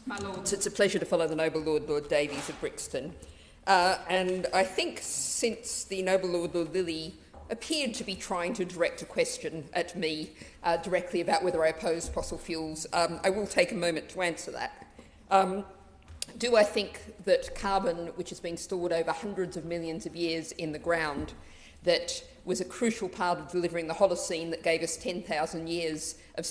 My Lords, it's a pleasure to follow the Noble Lord, Lord Davies of Brixton. And I think since the Noble Lord, Lord Lilly appeared to be trying to direct a question at me directly about whether I oppose fossil fuels, I will take a moment to answer that. Do I think that carbon, which has been stored over hundreds of millions of years in the ground, that was a crucial part of delivering the Holocene that gave us 10,000 years of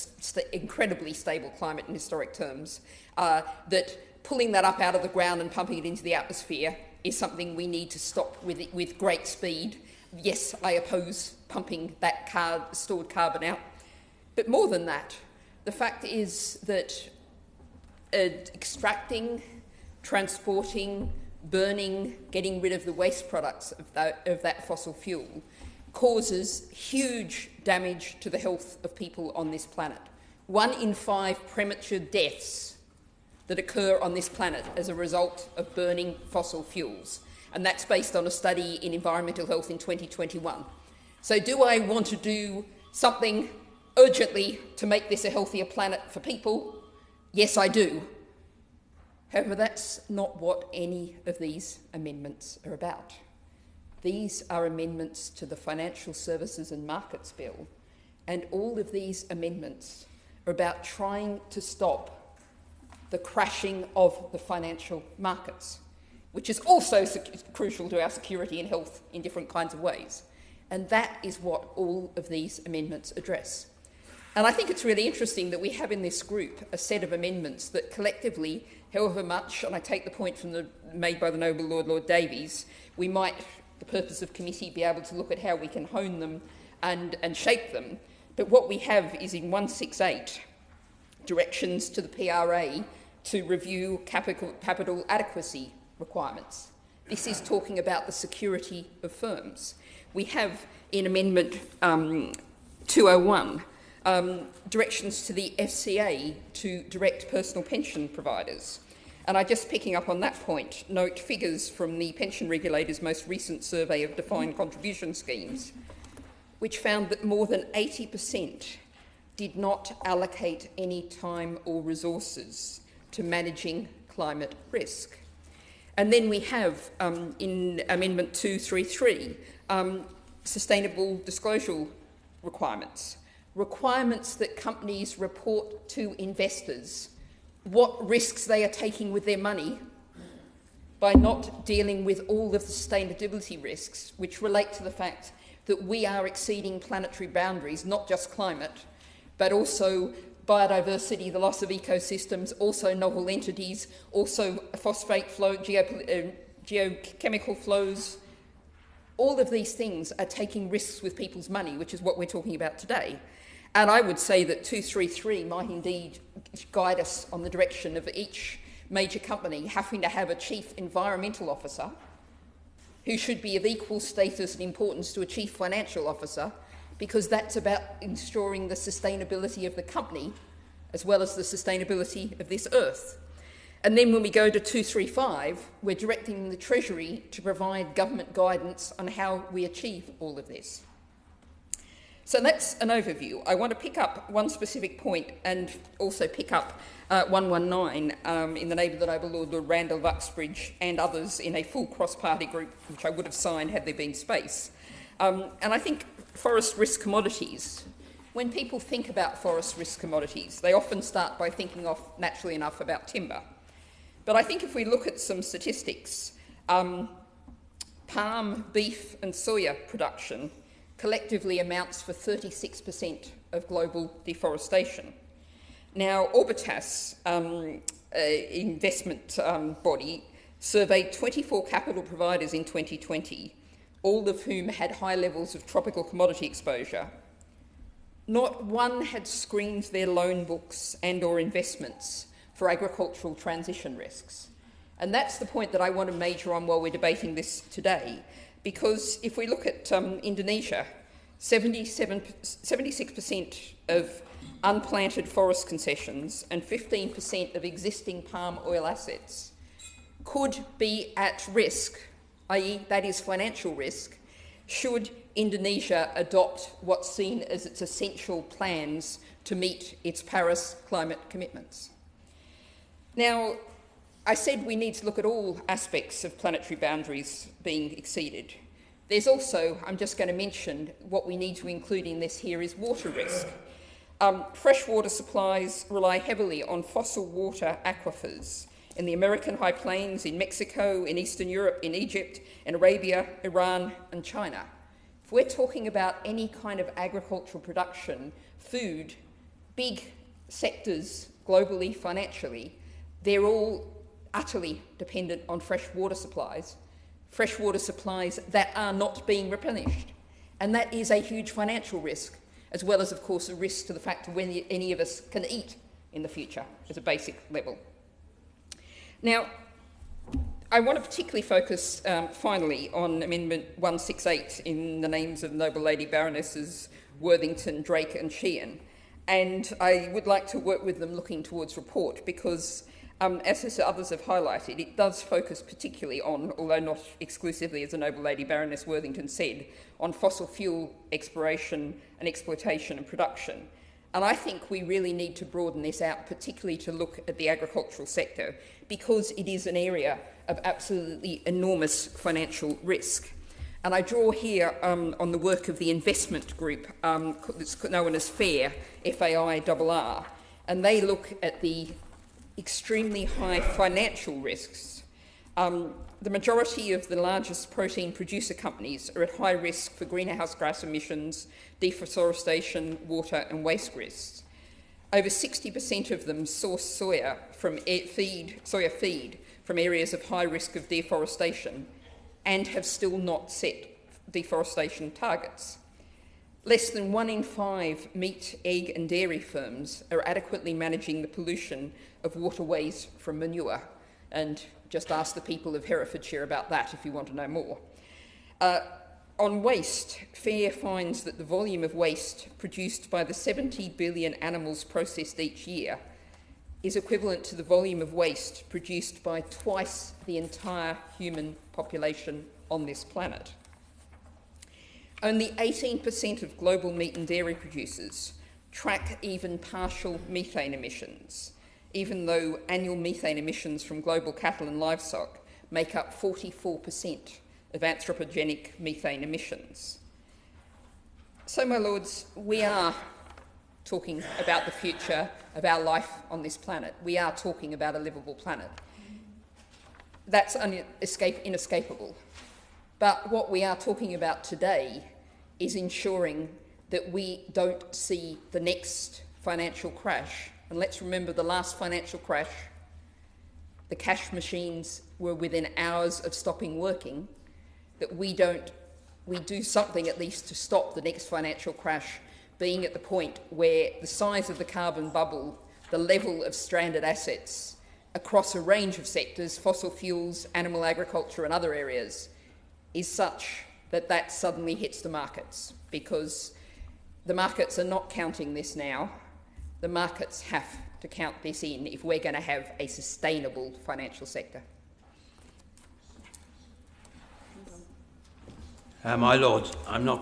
incredibly stable climate in historic terms, that pulling that up out of the ground and pumping it into the atmosphere is something we need to stop with great speed? Yes, I oppose pumping that stored carbon out. But more than that, the fact is that extracting, transporting, burning, getting rid of the waste products of that fossil fuel causes huge damage to the health of people on this planet. 1 in 5 premature deaths that occur on this planet as a result of burning fossil fuels. And that's based on a study in environmental health in 2021. So do I want to do something urgently to make this a healthier planet for people? Yes, I do. However, that's not what any of these amendments are about. These are amendments to the Financial Services and Markets Bill, and all of these amendments are about trying to stop the crashing of the financial markets, which is also crucial to our security and health in different kinds of ways. And that is what all of these amendments address. And I think it's really interesting that we have in this group a set of amendments that collectively, however much, and I take the point made by the Noble Lord, Lord Davies, we might, the purpose of committee, be able to look at how we can hone them and shape them. But what we have is in 168, directions to the PRA to review capital adequacy requirements. This is talking about the security of firms. We have in Amendment 201 directions to the FCA to direct personal pension providers. And I just picking up on that point, note figures from the pension regulator's most recent survey of defined contribution schemes, which found that more than 80% did not allocate any time or resources to managing climate risk. And then we have, in Amendment 233, sustainable disclosure requirements that companies report to investors what risks they are taking with their money by not dealing with all of the sustainability risks, which relate to the fact that we are exceeding planetary boundaries, not just climate, but also biodiversity, the loss of ecosystems, also novel entities, also phosphate flow, geochemical flows. All of these things are taking risks with people's money, which is what we're talking about today. And I would say that 233 might indeed guide us on the direction of each major company having to have a chief environmental officer who should be of equal status and importance to a chief financial officer, because that's about ensuring the sustainability of the company as well as the sustainability of this earth. And then when we go to 235, we're directing the Treasury to provide government guidance on how we achieve all of this. So that's an overview. I want to pick up one specific point and also pick up 119 in the name of the Noble Lord, Lord Randall of Uxbridge and others in a full cross-party group, which I would have signed had there been space. And I think forest risk commodities, when people think about forest risk commodities, they often start by thinking of, naturally enough, about timber. But I think if we look at some statistics, palm, beef and soya production collectively amounts for 36% of global deforestation. Now, Orbitas, investment body, surveyed 24 capital providers in 2020, all of whom had high levels of tropical commodity exposure. Not one had screened their loan books and or investments for agricultural transition risks. And that's the point that I want to major on while we're debating this today, because if we look at Indonesia, 76% of unplanted forest concessions and 15% of existing palm oil assets could be at risk, i.e. that is financial risk, should Indonesia adopt what's seen as its essential plans to meet its Paris climate commitments. Now, I said we need to look at all aspects of planetary boundaries being exceeded. There's also, I'm just going to mention, what we need to include in this here is water risk. Freshwater supplies rely heavily on fossil water aquifers in the American High Plains, in Mexico, in Eastern Europe, in Egypt, in Arabia, Iran and China. If we're talking about any kind of agricultural production, food, big sectors globally, financially, they're all utterly dependent on fresh water supplies that are not being replenished. And that is a huge financial risk, as well as, of course, a risk to the fact of when any of us can eat in the future as a basic level. Now, I want to particularly focus, finally, on Amendment 168 in the names of Noble Lady Baronesses Worthington, Drake and Sheehan. And I would like to work with them looking towards report because, as others have highlighted, it does focus particularly on, although not exclusively, as the Noble Lady Baroness Worthington said, on fossil fuel exploration and exploitation and production. And I think we really need to broaden this out, particularly to look at the agricultural sector, because it is an area of absolutely enormous financial risk. And I draw here on the work of the investment group that's known as FAIR, F-A-I-R-R, and they look at the extremely high financial risks. The majority of the largest protein producer companies are at high risk for greenhouse gas emissions, deforestation, water and waste risks. Over 60% of them source soya feed from areas of high risk of deforestation and have still not set deforestation targets. Less than 1 in 5 meat, egg and dairy firms are adequately managing the pollution of waterways from manure. And just ask the people of Herefordshire about that if you want to know more. On waste, FAIR finds that the volume of waste produced by the 70 billion animals processed each year is equivalent to the volume of waste produced by twice the entire human population on this planet. Only 18% of global meat and dairy producers track even partial methane emissions, even though annual methane emissions from global cattle and livestock make up 44% of anthropogenic methane emissions. So, my lords, we are talking about the future of our life on this planet. We are talking about a livable planet. That's inescapable. But what we are talking about today is ensuring that we don't see the next financial crash. And let's remember the last financial crash, the cash machines were within hours of stopping working, that we do something at least to stop the next financial crash being at the point where the size of the carbon bubble, the level of stranded assets across a range of sectors, fossil fuels, animal agriculture and other areas, is such that that suddenly hits the markets, because the markets are not counting this now. The markets have to count this in if we're going to have a sustainable financial sector. My Lord, I'm not